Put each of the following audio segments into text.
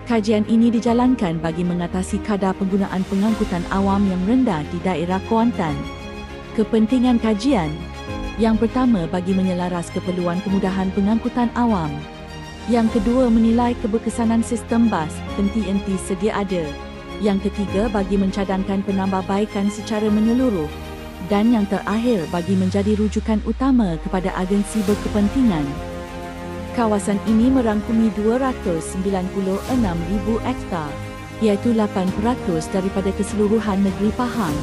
Kajian ini dijalankan bagi mengatasi kadar penggunaan pengangkutan awam yang rendah di daerah Kuantan. Kepentingan kajian: yang pertama, bagi menyelaras keperluan kemudahan pengangkutan awam. Yang kedua, menilai keberkesanan sistem bas henti-henti sedia ada. Yang ketiga, bagi mencadangkan penambahbaikan secara menyeluruh. Dan yang terakhir, bagi menjadi rujukan utama kepada agensi berkepentingan. Kawasan ini merangkumi 296,000 hektar, iaitu 8% daripada keseluruhan negeri Pahang.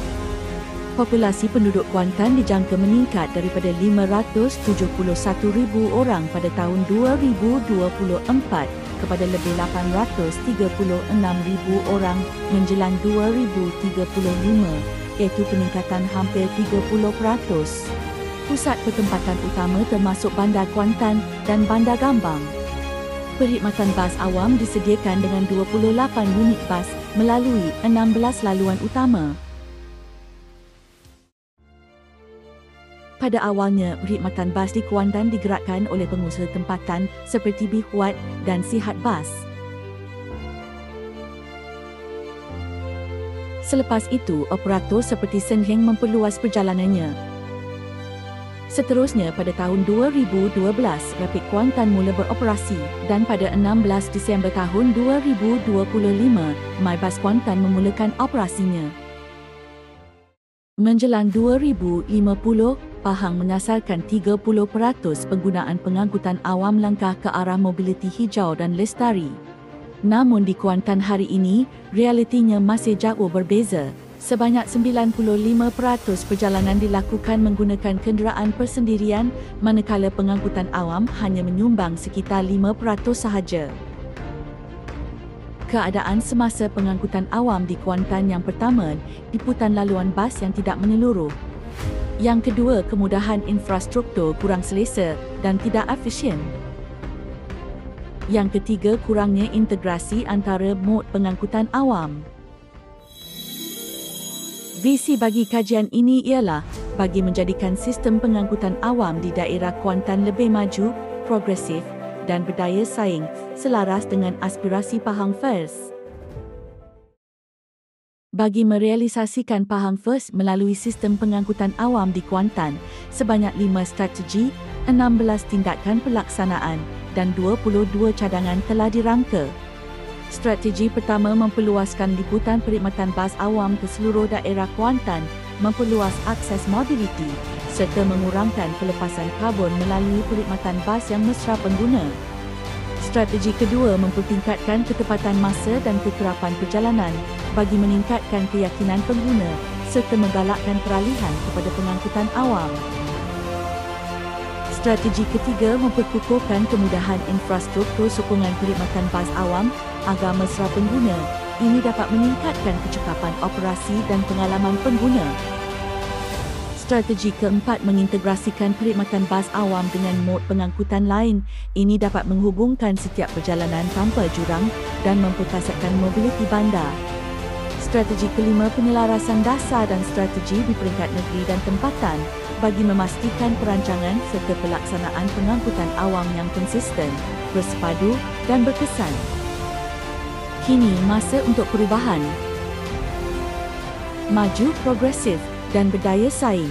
Populasi penduduk Kuantan dijangka meningkat daripada 571,000 orang pada tahun 2024 kepada lebih 836,000 orang menjelang 2035, iaitu peningkatan hampir 30%. Pusat pertempatan utama termasuk Bandar Kuantan dan Bandar Gambang. Perkhidmatan bas awam disediakan dengan 28 unit bas melalui 16 laluan utama. Pada awalnya, perkhidmatan bas di Kuantan digerakkan oleh pengusaha tempatan seperti Bihuat dan Sihat Bas. Selepas itu, operator seperti Seng Heng memperluas perjalanannya. Seterusnya, pada tahun 2012, Rapid Kuantan mula beroperasi dan pada 16 Disember tahun 2025, MyBus Kuantan memulakan operasinya. Menjelang 2050, Pahang menyasarkan 30% penggunaan pengangkutan awam langkah ke arah mobiliti hijau dan lestari. Namun di Kuantan hari ini, realitinya masih jauh berbeza. Sebanyak 95% perjalanan dilakukan menggunakan kenderaan persendirian, manakala pengangkutan awam hanya menyumbang sekitar 5% sahaja. Keadaan semasa pengangkutan awam di Kuantan: yang pertama, liputan laluan bas yang tidak menyeluruh. Yang kedua, kemudahan infrastruktur kurang selesa dan tidak efisien. Yang ketiga, kurangnya integrasi antara mod pengangkutan awam. Visi bagi kajian ini ialah bagi menjadikan sistem pengangkutan awam di daerah Kuantan lebih maju, progresif dan berdaya saing selaras dengan aspirasi Pahang First. Bagi merealisasikan Pahang First melalui sistem pengangkutan awam di Kuantan, sebanyak 5 strategi, 16 tindakan pelaksanaan dan 22 cadangan telah dirangka. Strategi pertama, memperluaskan liputan perkhidmatan bas awam ke seluruh daerah Kuantan, memperluas akses mobiliti serta mengurangkan pelepasan karbon melalui perkhidmatan bas yang mesra pengguna. Strategi kedua, mempertingkatkan ketepatan masa dan kekerapan perjalanan bagi meningkatkan keyakinan pengguna serta menggalakkan peralihan kepada pengangkutan awam. Strategi ketiga, memperkukuhkan kemudahan infrastruktur sokongan perkhidmatan bas awam agar mesra pengguna. Ini dapat meningkatkan kecekapan operasi dan pengalaman pengguna. Strategi keempat, mengintegrasikan perkhidmatan bas awam dengan mod pengangkutan lain. Ini dapat menghubungkan setiap perjalanan tanpa jurang dan memperkasatkan mobiliti bandar. Strategi kelima, penyelarasan dasar dan strategi di peringkat negeri dan tempatan bagi memastikan perancangan serta pelaksanaan pengangkutan awam yang konsisten, bersepadu dan berkesan. Kini masa untuk perubahan. Maju, progresif dan berdaya saing.